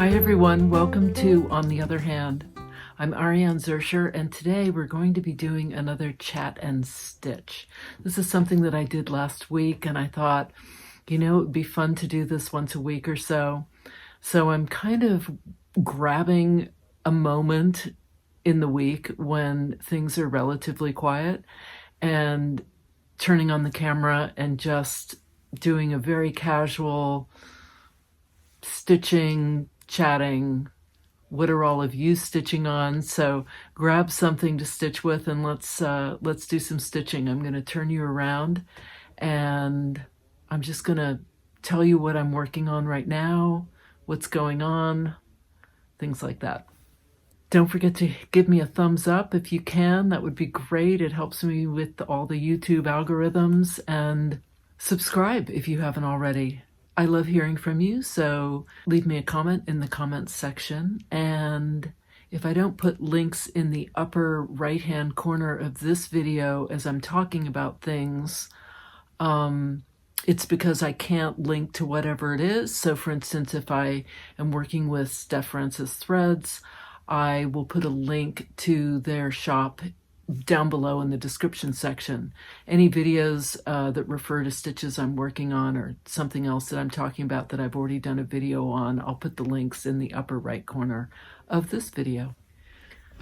Hi everyone, welcome to On the Other Hand. I'm Ariane Zurcher, and today we're going to be doing another chat and stitch. This is something that I did last week, and I thought, it would be fun to do this once a week or so. So I'm kind of grabbing a moment in the week when things are relatively quiet and turning on the camera and just doing a very casual stitching, chatting. What are all of you stitching on? So grab something to stitch with and let's do some stitching. I'm going to turn you around and I'm just going to tell you what I'm working on right now, what's going on, things like that. Don't forget to give me a thumbs up if you can. That would be great. It helps me with all the YouTube algorithms, and subscribe if you haven't already. I love hearing from you, so leave me a comment in the comments section. And if I don't put links in the upper right-hand corner of this video as I'm talking about things, it's because I can't link to whatever it is. So for instance, if I am working with Steph Francis Threads, I will put a link to their shop down below in the description section. Any videos that refer to stitches I'm working on or something else that I'm talking about that I've already done a video on, I'll put the links in the upper right corner of this video.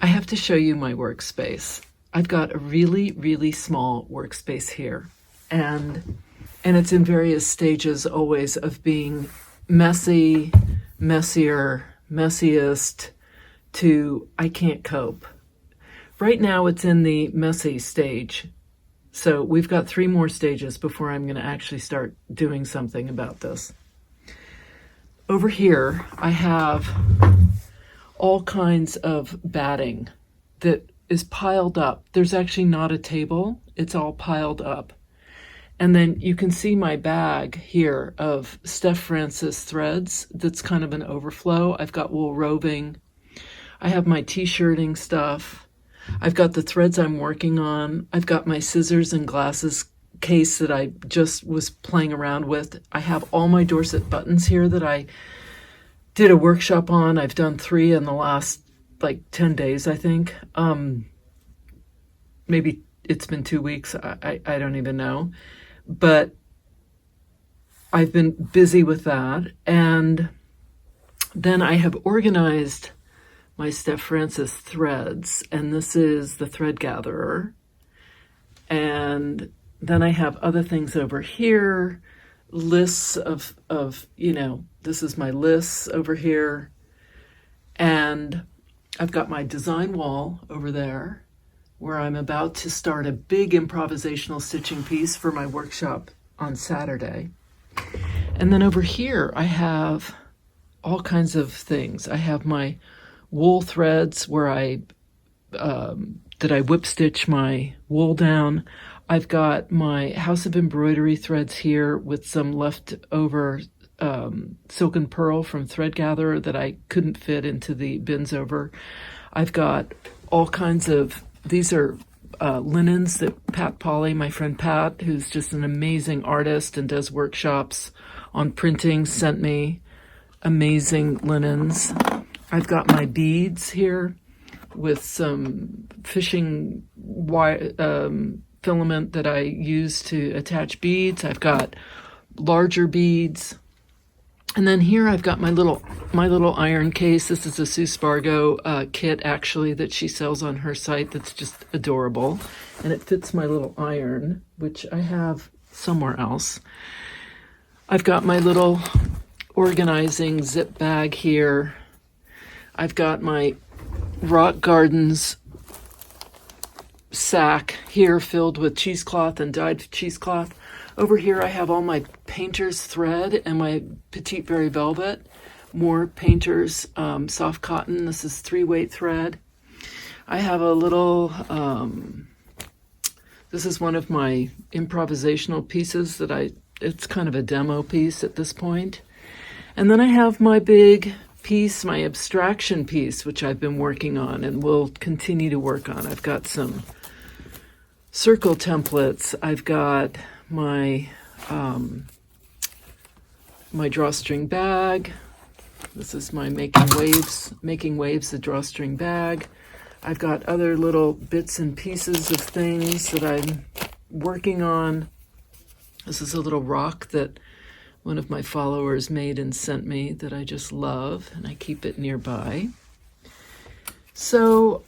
I have to show you my workspace. I've got a really, really small workspace here, and it's in various stages always of being messy, messier, messiest, to I can't cope. Right now it's in the messy stage. So we've got 3 more stages before I'm going to actually start doing something about this. Over here I have all kinds of batting that is piled up. There's actually not a table, it's all piled up. And then you can see my bag here of Steph Francis threads that's kind of an overflow. I've got wool roving. I have my t-shirting stuff. I've got the threads I'm working on. I've got my scissors and glasses case that I just was playing around with. I have all my Dorset buttons here that I did a workshop on. I've done 3 in the last 10 days, I think. Maybe it's been 2 weeks. I don't even know. But I've been busy with that. And then I have organized my Steph Francis threads, and this is the thread gatherer. And then I have other things over here, lists of this is my lists over here. And I've got my design wall over there where I'm about to start a big improvisational stitching piece for my workshop on Saturday. And then over here I have all kinds of things. I have my wool threads where I whip stitch my wool down. I've got my House of Embroidery threads here with some leftover silken pearl from Thread Gatherer that I couldn't fit into the bins over. I've got all kinds of, these are linens that Pat Polly, my friend Pat, who's just an amazing artist and does workshops on printing, sent me amazing linens. I've got my beads here with some fishing wire, filament that I use to attach beads. I've got larger beads. And then here I've got my little iron case. This is a Sue Spargo kit, actually, that she sells on her site that's just adorable. And it fits my little iron, which I have somewhere else. I've got my little organizing zip bag here. I've got my Rock Gardens sack here filled with cheesecloth and dyed cheesecloth. Over here I have all my painter's thread and my Petite Berry Velvet. More painter's soft cotton. This is 3-weight thread. I have a little, this is one of my improvisational pieces that it's kind of a demo piece at this point. And then I have my big piece, my abstraction piece, which I've been working on and will continue to work on. I've got some circle templates. I've got my my drawstring bag, This is my making waves a drawstring bag. I've got other little bits and pieces of things that I'm working on. This is a little rock that one of my followers made and sent me that I just love, and I keep it nearby. So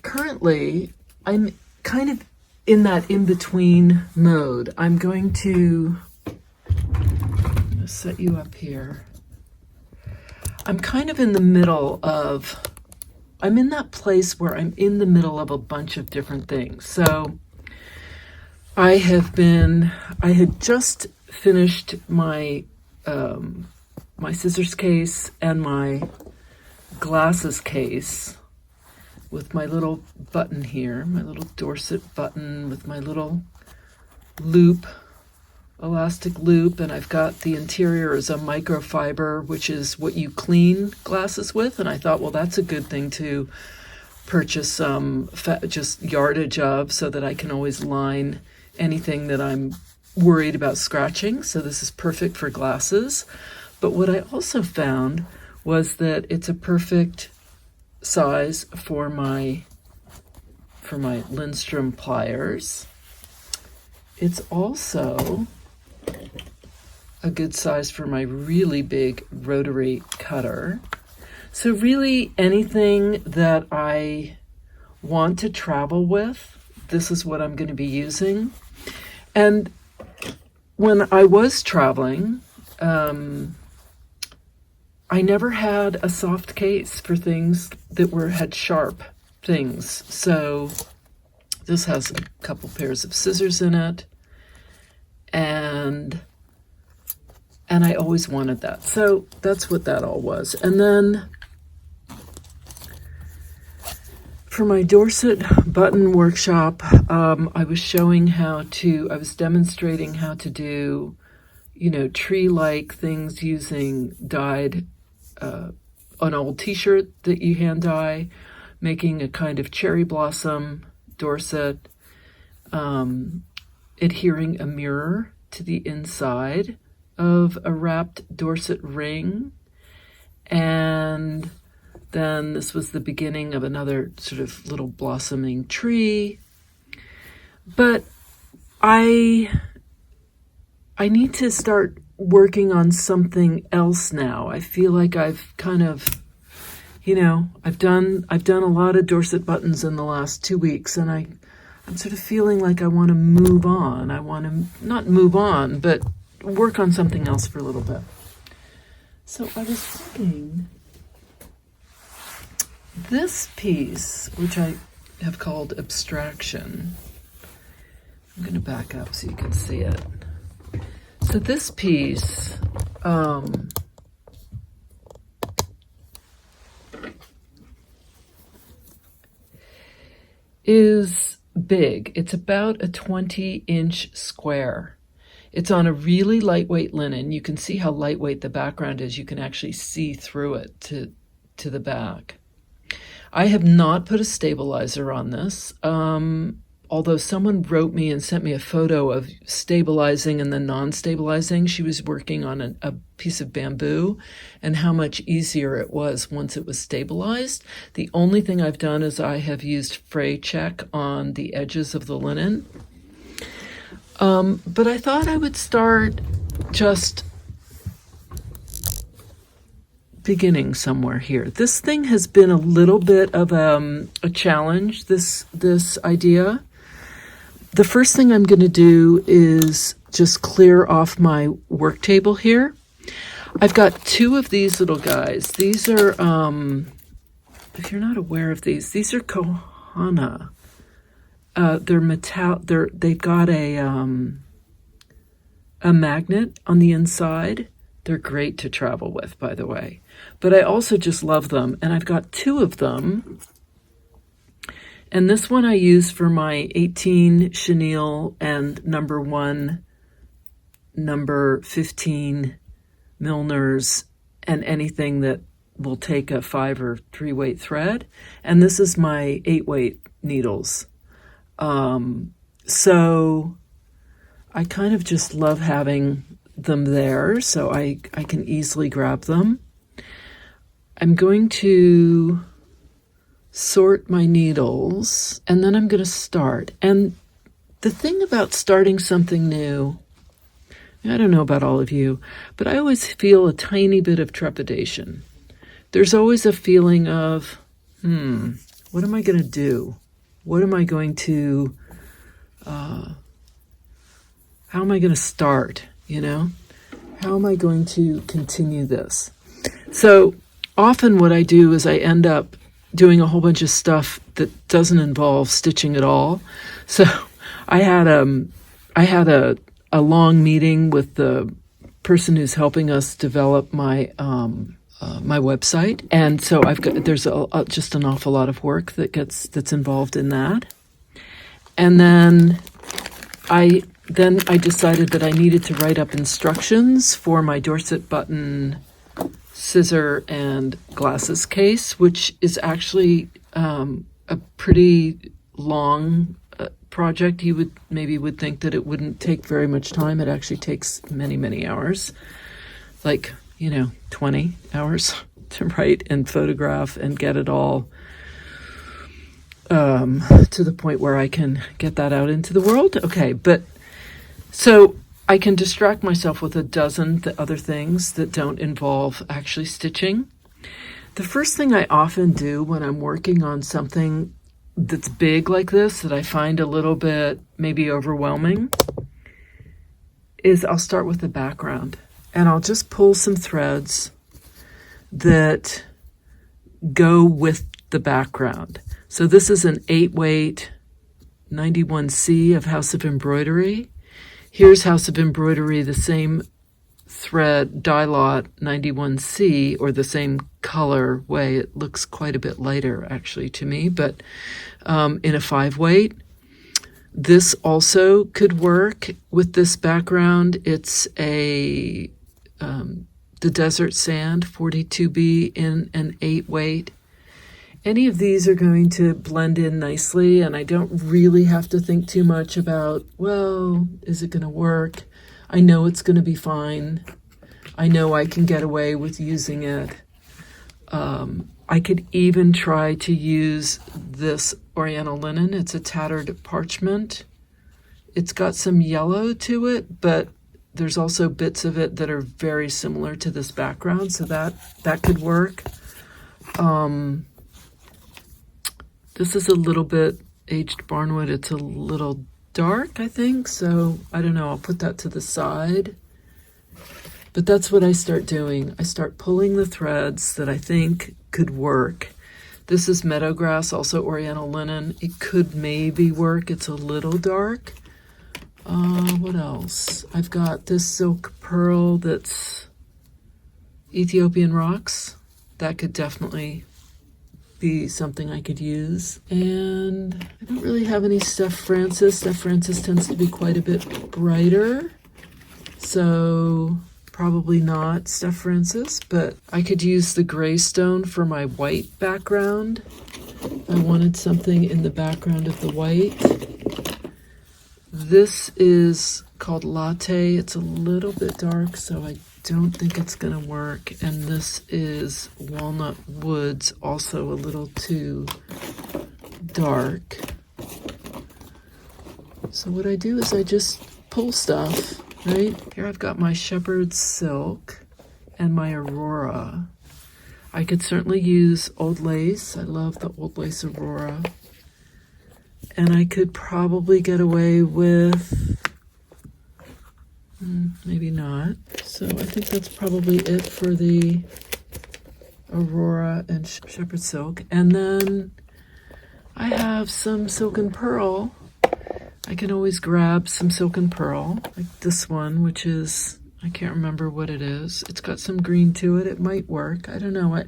currently, I'm kind of in that in-between mode. I'm going to set you up here. I'm kind of in the middle of, I'm in that place where I'm in the middle of a bunch of different things. So I had just finished my my scissors case and my glasses case with my little button here, my little Dorset button with my little loop, elastic loop, and I've got the interior as a microfiber, which is what you clean glasses with, and I thought, well, that's a good thing to purchase some just yardage of so that I can always line anything that I'm worried about scratching. So this is perfect for glasses. But what I also found was that it's a perfect size for my Lindstrom pliers. It's also a good size for my really big rotary cutter. So really anything that I want to travel with, this is what I'm going to be using. And when I was traveling, I never had a soft case for things that had sharp things. So this has a couple pairs of scissors in it, and I always wanted that. So that's what that all was. And then for my Dorset button workshop, I was demonstrating how to do, tree-like things using dyed, an old t-shirt that you hand dye, making a kind of cherry blossom Dorset, adhering a mirror to the inside of a wrapped Dorset ring. And then this was the beginning of another sort of little blossoming tree. But I need to start working on something else now. I feel like I've kind of, I've done a lot of Dorset buttons in the last 2 weeks, and I'm sort of feeling like I want to move on. I want to not move on, but work on something else for a little bit. So I was thinking this piece, which I have called Abstraction. I'm going to back up so you can see it. So this piece is big. It's about a 20-inch square. It's on a really lightweight linen. You can see how lightweight the background is. You can actually see through it to the back. I have not put a stabilizer on this. Although someone wrote me and sent me a photo of stabilizing and then non-stabilizing. She was working on a piece of bamboo and how much easier it was once it was stabilized. The only thing I've done is I have used fray check on the edges of the linen. But I thought I would start just beginning somewhere here. This thing has been a little bit of a challenge, this idea. The first thing I'm going to do is just clear off my work table here. I've got two of these little guys. These are, if you're not aware of these are Kohana. They're metal. They've got a magnet on the inside. They're great to travel with, by the way. But I also just love them, and I've got two of them. And this one I use for my 18 chenille and number 15 Milners and anything that will take a 5 or 3 weight thread. And this is my 8 weight needles. So I kind of just love having them there, so I can easily grab them. I'm going to sort my needles, and then I'm going to start. And the thing about starting something new, I don't know about all of you, but I always feel a tiny bit of trepidation. There's always a feeling of, what am I going to do? What am I going to, how am I going to start, How am I going to continue this? So often what I do is I end up doing a whole bunch of stuff that doesn't involve stitching at all. So I had a long meeting with the person who's helping us develop my my website, and so there's just an awful lot of work that's involved in that. And then I decided that I needed to write up instructions for my Dorset button scissor and glasses case, which is actually a pretty long project. You would think that it wouldn't take very much time. It actually takes many, many hours, like 20 hours to write and photograph and get it all to the point where I can get that out into the world. Okay, but so I can distract myself with a dozen other things that don't involve actually stitching. The first thing I often do when I'm working on something that's big like this, that I find a little bit maybe overwhelming, is I'll start with the background. And I'll just pull some threads that go with the background. So this is an 8-weight 91C of House of Embroidery. Here's House of Embroidery, the same thread, dye lot 91C, or the same color way. It looks quite a bit lighter actually to me, but in a 5-weight. This also could work with this background. It's the Desert Sand 42B in an 8-weight. Any of these are going to blend in nicely, and I don't really have to think too much about, well, is it going to work? I know it's going to be fine. I know I can get away with using it. I could even try to use this Oriental linen. It's a tattered parchment. It's got some yellow to it, but there's also bits of it that are very similar to this background, so that could work. This is a little bit aged barnwood. It's a little dark, I think, so I don't know. I'll put that to the side. But that's what I start doing. I start pulling the threads that I think could work. This is meadowgrass, also Oriental linen. It could maybe work. It's a little dark. What else? I've got this silk pearl that's Ethiopian rocks. That could definitely be something I could use. And I don't really have any Steph Francis. Steph Francis tends to be quite a bit brighter, so probably not Steph Francis, but I could use the gray stone for my white background. I wanted something in the background of the white. This is called Latte. It's a little bit dark, so I don't think it's going to work. And this is Walnut Woods, also a little too dark. So what I do is I just pull stuff, right? Here I've got my shepherd's silk and my Aurora. I could certainly use old lace. I love the old lace Aurora. And I could probably get away with, maybe not. So I think that's probably it for the Aurora and shepherd silk. And then I have some silken pearl. I can always grab some silken pearl, like this one, which is, I can't remember what it is. It's got some green to it. It might work. I don't know.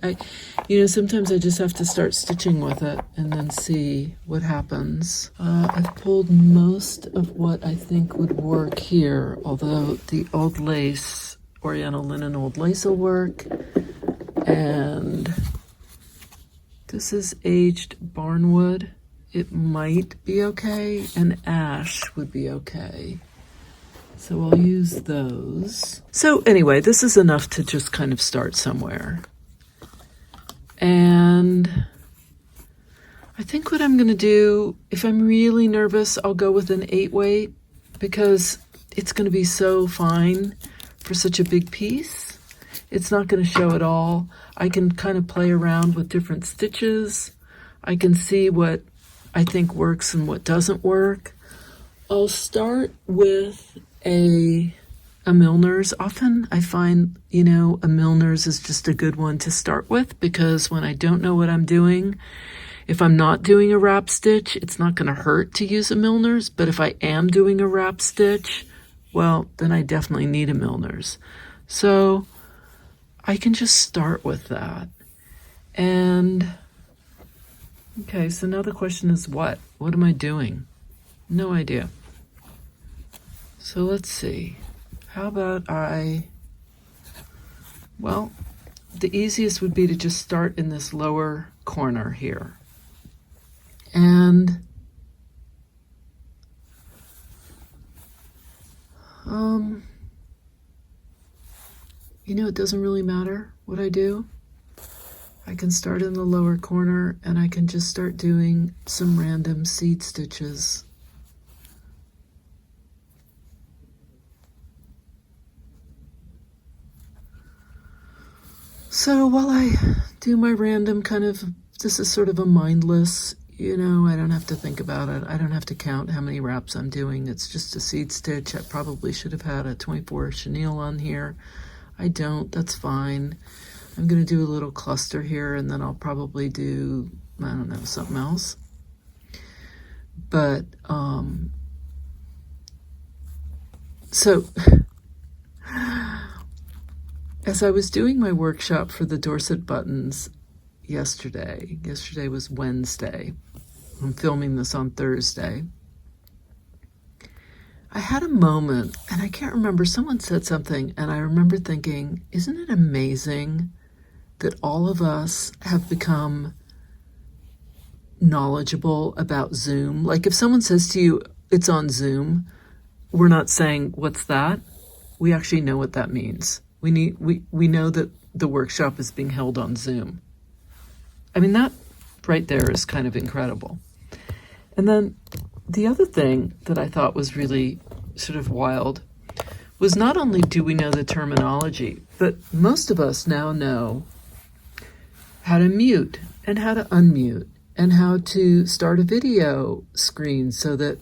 Sometimes I just have to start stitching with it and then see what happens. I've pulled most of what I think would work here, although the old lace, Oriental linen old lace will work. And this is aged barnwood. It might be okay, and ash would be okay. So I'll use those. So anyway, this is enough to just kind of start somewhere. And I think what I'm going to do, if I'm really nervous, I'll go with an 8 weight because it's going to be so fine for such a big piece. It's not going to show at all. I can kind of play around with different stitches. I can see what I think works and what doesn't work. I'll start with a Milner's. Often I find, a Milner's is just a good one to start with because when I don't know what I'm doing, if I'm not doing a wrap stitch, it's not going to hurt to use a Milner's. But if I am doing a wrap stitch, well, then I definitely need a Milner's. So I can just start with that. And, okay, so now the question is what? What am I doing? No idea. So let's see. How about well, the easiest would be to just start in this lower corner here. And it doesn't really matter what I do. I can start in the lower corner and I can just start doing some random seed stitches. So while I do my random this is sort of a mindless, I don't have to think about it. I don't have to count how many wraps I'm doing. It's just a seed stitch. I probably should have had a 24 chenille on here. I don't, that's fine. I'm going to do a little cluster here and then I'll probably do, I don't know, something else. But, so as I was doing my workshop for the Dorset buttons yesterday was Wednesday. I'm filming this on Thursday. I had a moment, and I can't remember, someone said something, and I remember thinking, isn't it amazing that all of us have become knowledgeable about Zoom? Like if someone says to you, it's on Zoom, we're not saying, what's that? We actually know what that means. We know that the workshop is being held on Zoom. I mean, that right there is kind of incredible. And then the other thing that I thought was really sort of wild was not only do we know the terminology, but most of us now know how to mute and how to unmute and how to start a video screen so that,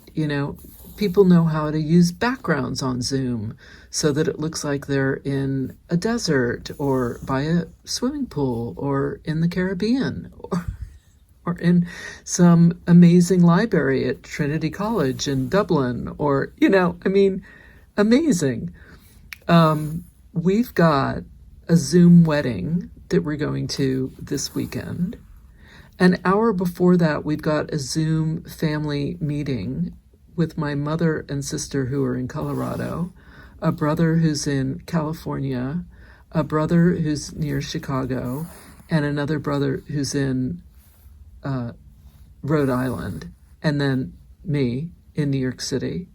people know how to use backgrounds on Zoom so that it looks like they're in a desert or by a swimming pool or in the Caribbean or in some amazing library at Trinity College in Dublin or, amazing. We've got a Zoom wedding that we're going to this weekend. An hour before that, we've got a Zoom family meeting with my mother and sister who are in Colorado, a brother who's in California, a brother who's near Chicago, and another brother who's in Rhode Island, and then me in New York City.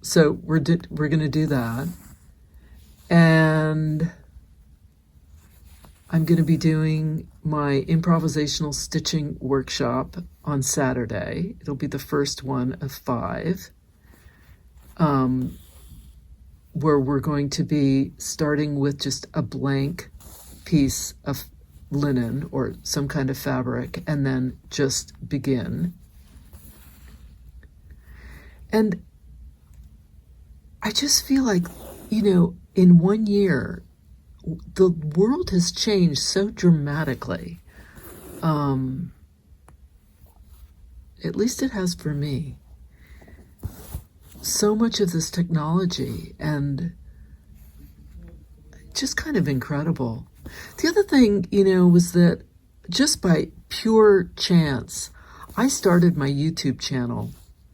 So we're going to do that. And I'm going to be doing my improvisational stitching workshop on Saturday. It'll be the first one of 5, where we're going to be starting with just a blank piece of linen or some kind of fabric and then just begin. And I just feel like, in 1 year, the world has changed so dramatically. At least it has for me. So much of this technology and just kind of incredible. The other thing, was that just by pure chance, I started my YouTube channel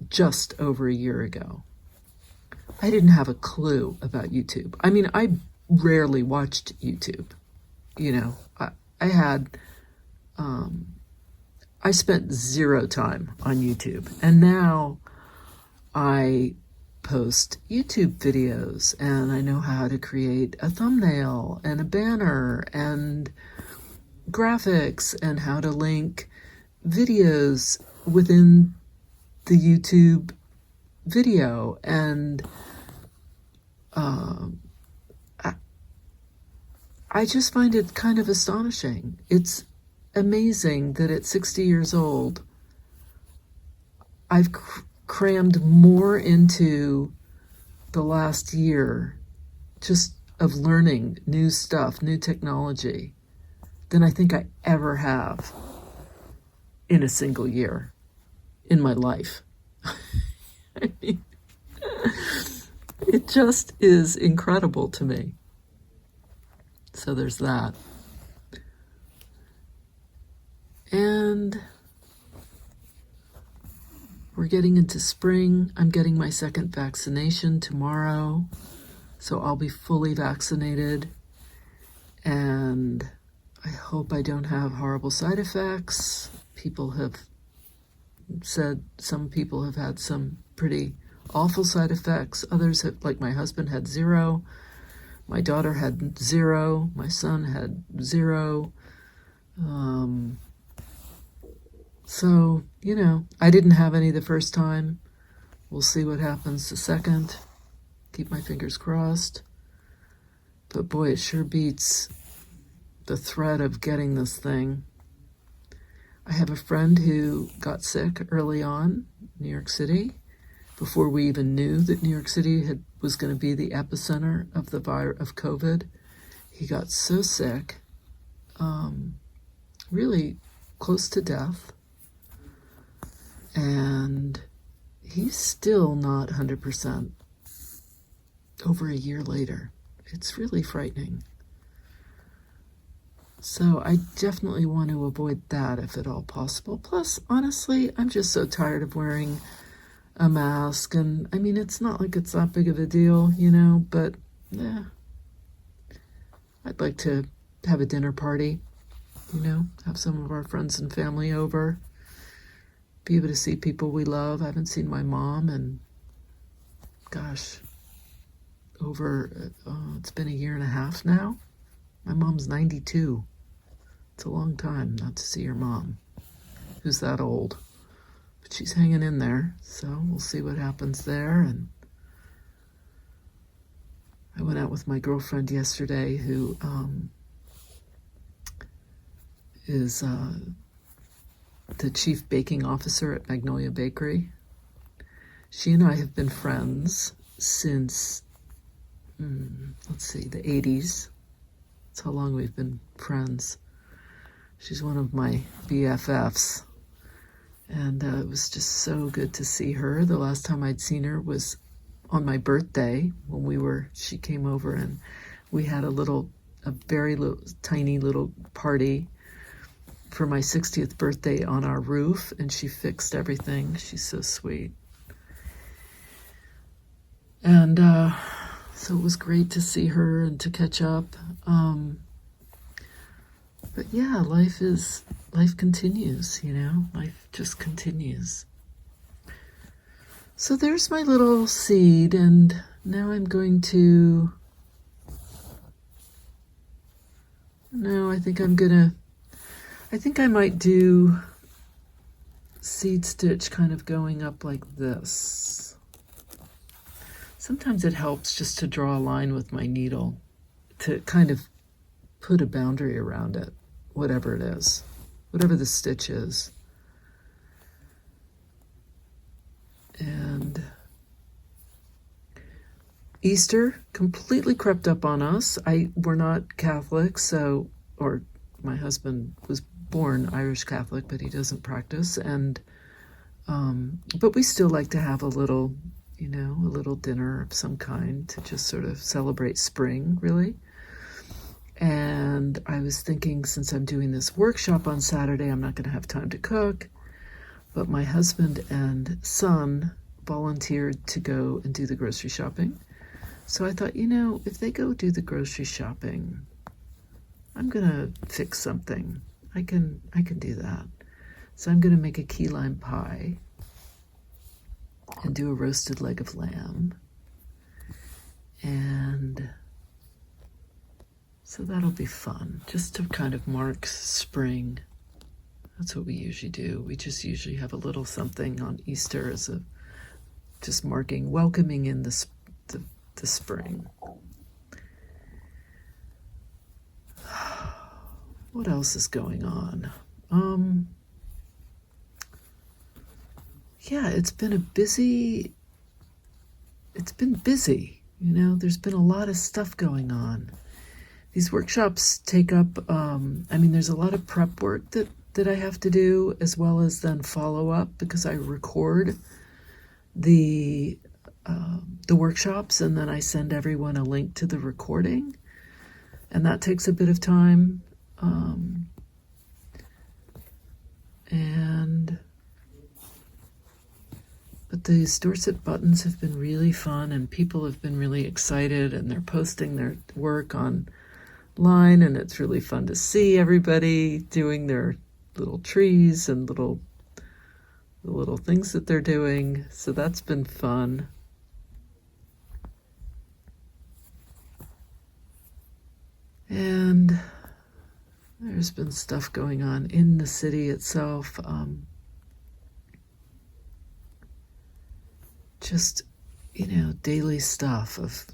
just over a year ago. I didn't have a clue about YouTube. I mean, I rarely watched YouTube. I spent 0 time on YouTube, and now I post YouTube videos and I know how to create a thumbnail and a banner and graphics and how to link videos within the YouTube video. And I just find it kind of astonishing. It's amazing that at 60 years old, I've crammed more into the last year just of learning new stuff, new technology, than I think I ever have in a single year in my life. I mean, it just is incredible to me. So there's that. And we're getting into spring. I'm getting my second vaccination tomorrow, so I'll be fully vaccinated. And I hope I don't have horrible side effects. People have said some people have had some pretty awful side effects. Others have, like my husband had 0. My daughter had 0. My son had 0. So, I didn't have any the first time. We'll see what happens the second. Keep my fingers crossed. But boy, it sure beats the threat of getting this thing. I have a friend who got sick early on, New York City, before we even knew that New York City was going to be the epicenter of the of COVID. He got so sick, really close to death, and he's still not 100% over a year later. It's really frightening. So I definitely want to avoid that if at all possible. Plus, honestly, I'm just so tired of wearing a mask. And I mean, it's not like it's that big of a deal, but yeah, I'd like to have a dinner party, have some of our friends and family over, be able to see people we love. I haven't seen my mom in, gosh, it's been a year and a half now. My mom's 92. It's a long time not to see your mom, who's that old. But she's hanging in there, so we'll see what happens there. And I went out with my girlfriend yesterday, who is the chief baking officer at Magnolia Bakery. She and I have been friends since, the 80s. That's how long we've been friends. She's one of my BFFs. And it was just so good to see her. The last time I'd seen her was on my birthday when she came over and we had a very little, tiny little party for my 60th birthday on our roof, and she fixed everything. She's so sweet. And so it was great to see her and to catch up. But yeah, life continues, life just continues. So there's my little seed, and now I'm going to, I think I might do seed stitch kind of going up like this. Sometimes it helps just to draw a line with my needle to kind of put a boundary around it, whatever it is, whatever the stitch is. And Easter completely crept up on us. We're not Catholic, or my husband was born Irish Catholic, but he doesn't practice. And but we still like to have a little dinner of some kind to just sort of celebrate spring, really. And I was thinking, since I'm doing this workshop on Saturday, I'm not going to have time to cook. But my husband and son volunteered to go and do the grocery shopping. So I thought, if they go do the grocery shopping, I'm going to fix something. I can do that. So I'm going to make a key lime pie and do a roasted leg of lamb and So that'll be fun, just to kind of mark spring. That's what we usually do. We just usually have a little something on Easter as a just marking, welcoming in the spring. What else is going on? Yeah, it's been busy. You know, there's been a lot of stuff going on. These workshops take up, there's a lot of prep work that I have to do, as well as then follow up, because I record the workshops and then I send everyone a link to the recording, and that takes a bit of time. But these Dorset buttons have been really fun, and people have been really excited, and they're posting their work online, and it's really fun to see everybody doing their little trees and the little things that they're doing. So that's been fun. And there's been stuff going on in the city itself. Just, daily stuff of,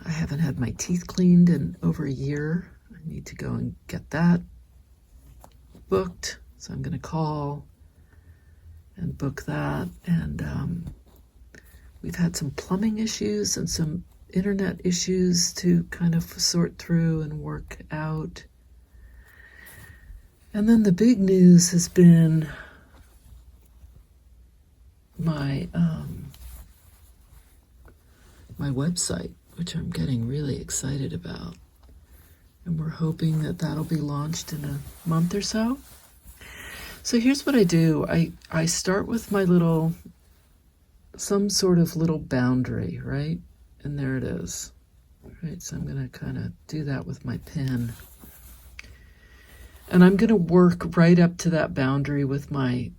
I haven't had my teeth cleaned in over a year. I need to go and get that booked. So I'm going to call and book that. And we've had some plumbing issues and some internet issues to kind of sort through and work out. And then the big news has been my website, which I'm getting really excited about. And we're hoping that that'll be launched in a month or so. So here's what I do. I start with my some sort of little boundary, right? And there it is. Right, so I'm going to kind of do that with my pen. And I'm going to work right up to that boundary with my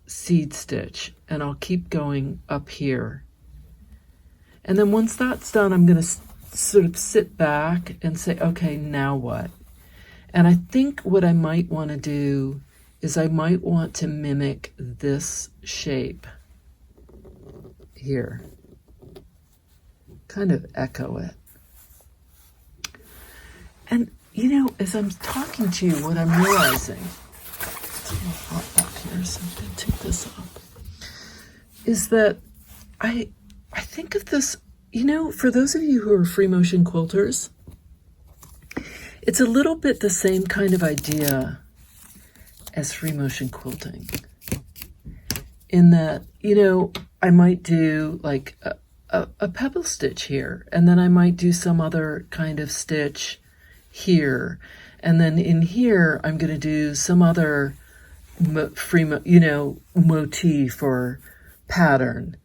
seed stitch, and I'll keep going up here. And then once that's done, I'm going to sort of sit back and say, okay, now what? And I think what I might want to do is I might want to mimic this shape here. Kind of echo it. And, as I'm talking to you, what I'm realizing, it's a little hot back here, so I'm going to take this off, is that I think of this, for those of you who are free motion quilters, it's a little bit the same kind of idea as free motion quilting, in that, I might do like a pebble stitch here, and then I might do some other kind of stitch here, and then in here I'm going to do some other motif or pattern.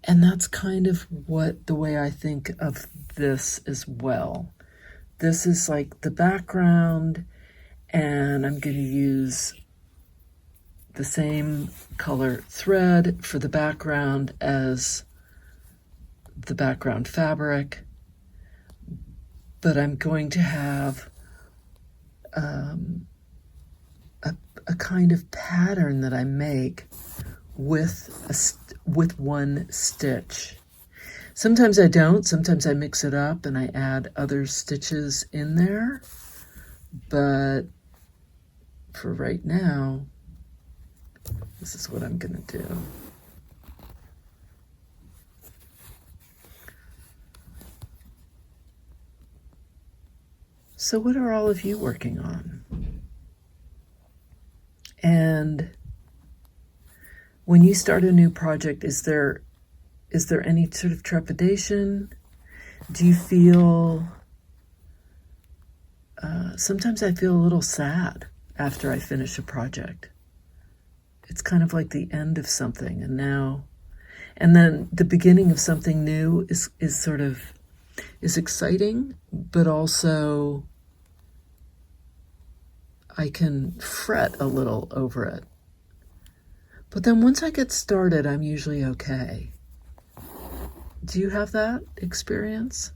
And that's kind of the way I think of this as well. This is like the background, and I'm going to use the same color thread for the background as the background fabric, but I'm going to have a kind of pattern that I make with one stitch. Sometimes I don't. Sometimes I mix it up and I add other stitches in there. But for right now, this is what I'm going to do. So what are all of you working on? And when you start a new project, is there any sort of trepidation? Do you feel, sometimes I feel a little sad after I finish a project. It's kind of like the end of something, and then the beginning of something new is exciting, but also I can fret a little over it. But then once I get started, I'm usually okay. Do you have that experience?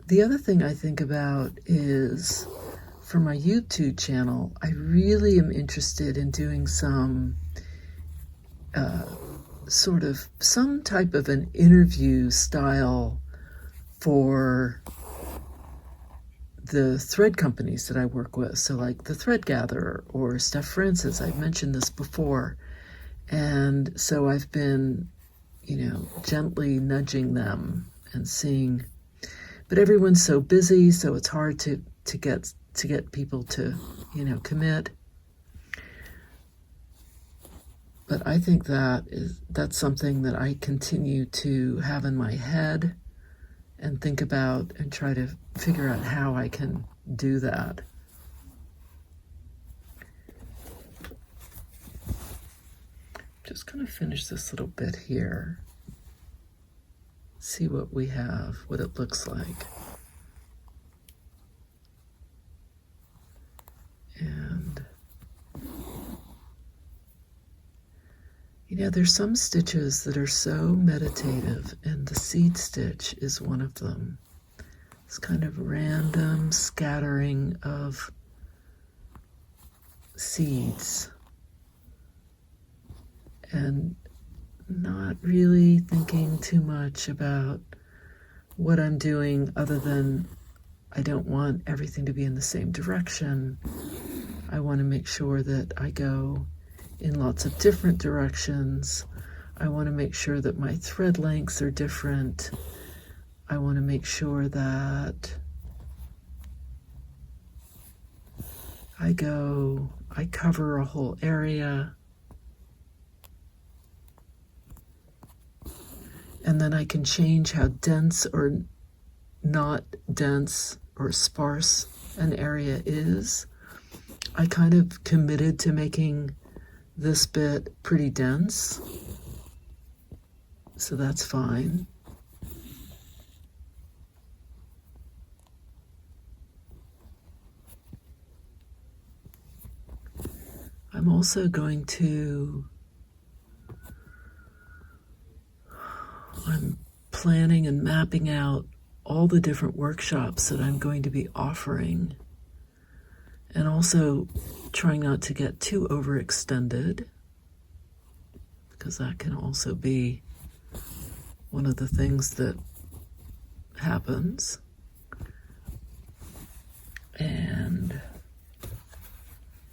The other thing I think about is for my YouTube channel, I really am interested in doing some sort of some type of an interview style for the thread companies that I work with. So like the Thread Gatherer or Steph Francis, I've mentioned this before. And so I've been, gently nudging them and seeing, but everyone's so busy, so it's hard to get people to, commit. But I think that's something that I continue to have in my head and think about and try to figure out how I can do that. Just going to finish this little bit here. See what we have, what it looks like. And there's some stitches that are so meditative, and the seed stitch is one of them. It's kind of random scattering of seeds and not really thinking too much about what I'm doing other than I don't want everything to be in the same direction. I want to make sure that I go in lots of different directions. I want to make sure that my thread lengths are different. I want to make sure that I cover a whole area. And then I can change how dense or not dense or sparse an area is. I kind of committed to making this bit pretty dense, so that's fine. I'm also going to, I'm planning and mapping out all the different workshops that I'm going to be offering, and also trying not to get too overextended, because that can also be one of the things that happens. And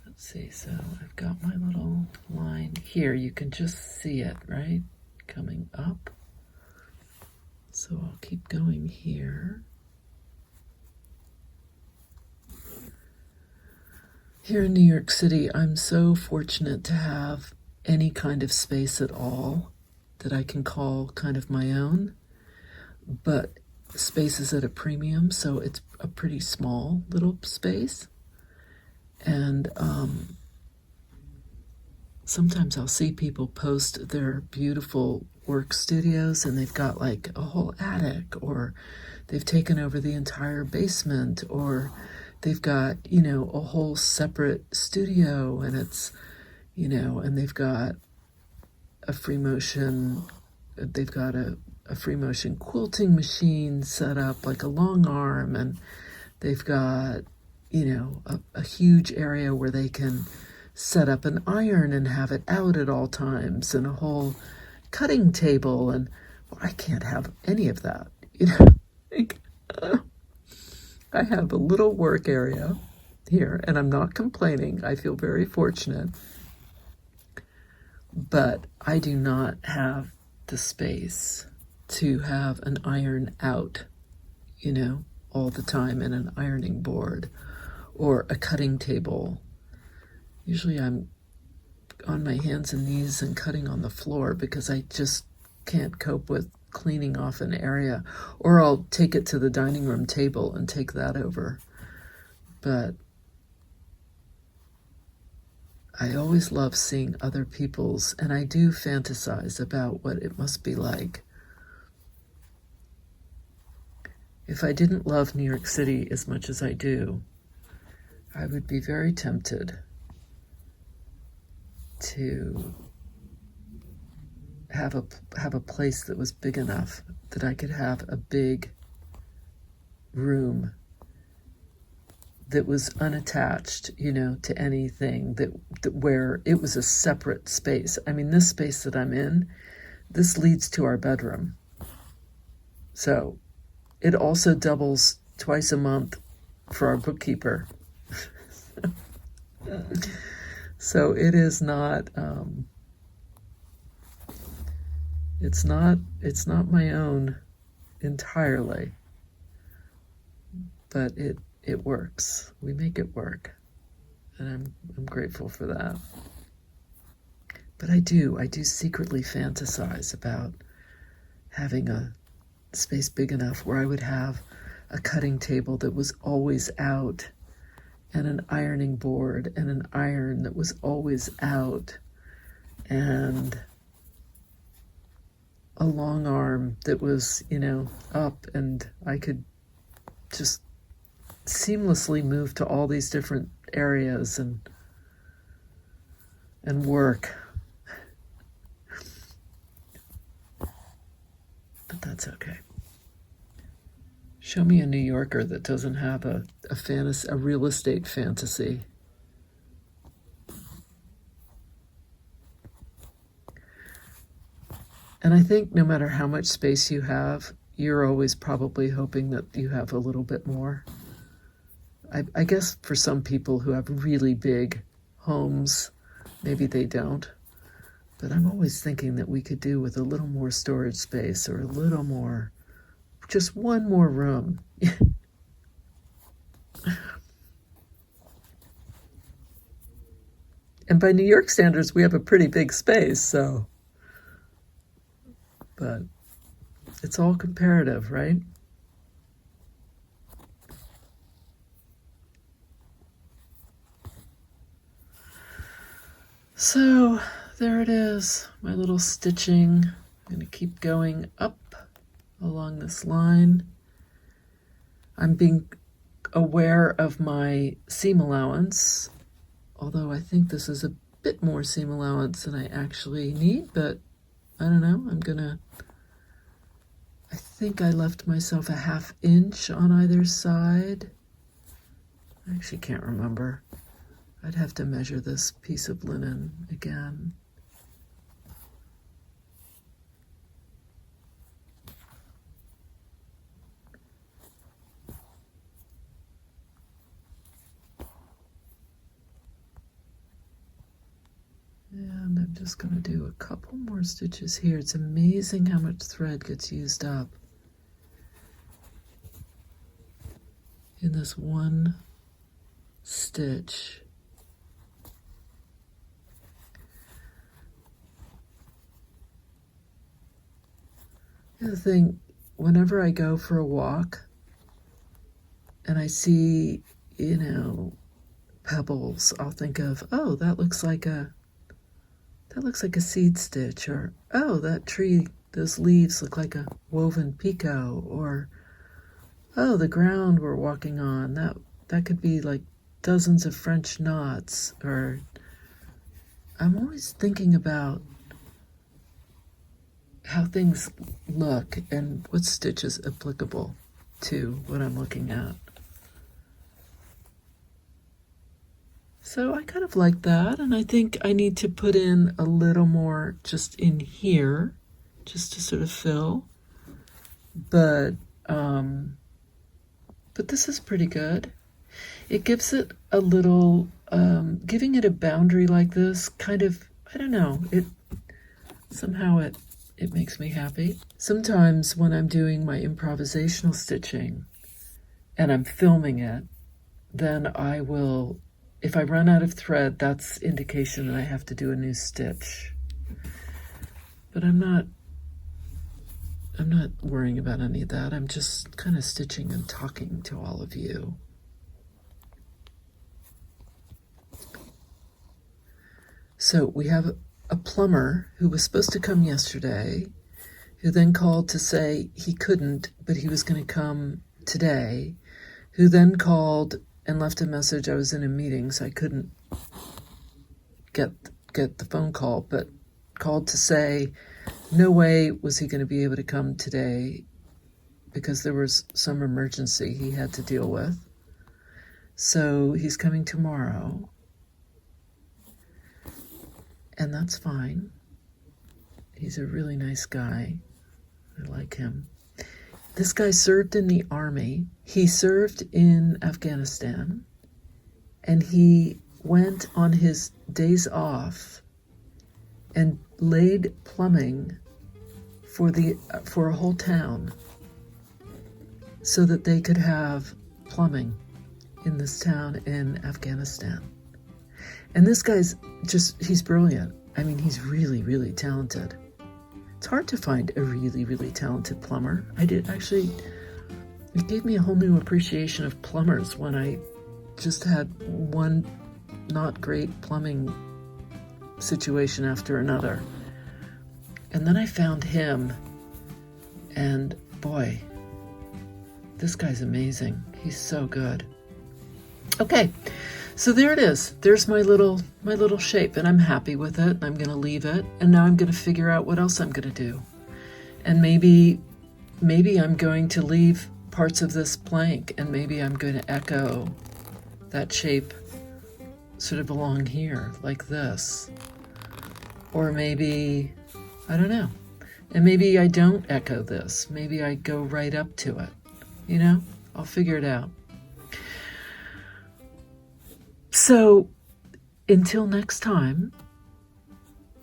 let's see, so I've got my little line here. You can just see it, right? Coming up. So I'll keep going here. Here in New York City, I'm so fortunate to have any kind of space at all that I can call kind of my own, but space is at a premium, so it's a pretty small little space. And sometimes I'll see people post their beautiful work studios, and they've got like a whole attic, or they've taken over the entire basement, or they've got, a whole separate studio, and it's, and they've got a free motion quilting machine set up, like a long arm, and they've got, a huge area where they can set up an iron and have it out at all times, and a whole cutting table. And I can't have any of that, I have a little work area here, and I'm not complaining. I feel very fortunate, but I do not have the space to have an iron out, all the time, and an ironing board or a cutting table. Usually I'm on my hands and knees and cutting on the floor because I just can't cope with cleaning off an area, or I'll take it to the dining room table and take that over. But I always love seeing other people's, and I do fantasize about what it must be like. If I didn't love New York City as much as I do, I would be very tempted to have a place that was big enough that I could have a big room that was unattached, to anything, that where it was a separate space. I mean, this space that I'm in, this leads to our bedroom. So it also doubles twice a month for our bookkeeper. So it is not, it's not my own entirely, but it works. We make it work, and I'm grateful for that. But I do secretly fantasize about having a space big enough where I would have a cutting table that was always out, and an ironing board and an iron that was always out, and a long arm that was, up, and I could just seamlessly move to all these different areas and work. But that's okay. Show me a New Yorker that doesn't have a real estate fantasy. And I think no matter how much space you have, you're always probably hoping that you have a little bit more. I guess for some people who have really big homes, maybe they don't. But I'm always thinking that we could do with a little more storage space, or a little more, just one more room. And by New York standards, we have a pretty big space, so. But it's all comparative, right? So there it is, my little stitching. I'm going to keep going up along this line. I'm being aware of my seam allowance, although I think this is a bit more seam allowance than I actually need, but I don't know. I think I left myself a 1/2 inch on either side. I actually can't remember. I'd have to measure this piece of linen again. And I'm just going to do a couple more stitches here. It's amazing how much thread gets used up in this one stitch. The other thing, whenever I go for a walk and I see, pebbles, I'll think of, oh, that looks like a seed stitch, or, oh, that tree, those leaves look like a woven picot, or, oh, the ground we're walking on, that could be like dozens of French knots. Or I'm always thinking about how things look and what stitch is applicable to what I'm looking at. So I kind of like that, and I think I need to put in a little more just in here, just to sort of fill. But this is pretty good. It gives it a little, giving it a boundary like this, kind of, I don't know, it makes me happy. Sometimes when I'm doing my improvisational stitching and I'm filming it, then I will, if I run out of thread, that's indication that I have to do a new stitch. But I'm not worrying about any of that. I'm just kind of stitching and talking to all of you. So we have a plumber who was supposed to come yesterday, who then called to say he couldn't, but he was going to come today, who then called and left a message. I was in a meeting, so I couldn't get the phone call, but called to say no way was he going to be able to come today, because there was some emergency he had to deal with. So he's coming tomorrow, and that's fine. He's a really nice guy. I like him. This guy served in the army. He served in Afghanistan, and he went on his days off and laid plumbing for a whole town so that they could have plumbing in this town in Afghanistan. And this guy's he's brilliant. I mean, he's really, really talented. It's hard to find a really, really talented plumber. It gave me a whole new appreciation of plumbers when I just had one not great plumbing situation after another. And then I found him, and boy, this guy's amazing. He's so good. Okay, so there it is. There's my little shape, and I'm happy with it. I'm going to leave it, and now I'm going to figure out what else I'm going to do. And maybe I'm going to leave parts of this blank, and maybe I'm going to echo that shape sort of along here, like this. Or maybe, I don't know. And maybe I don't echo this. Maybe I go right up to it. You know, I'll figure it out. So until next time,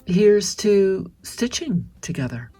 here's to stitching together.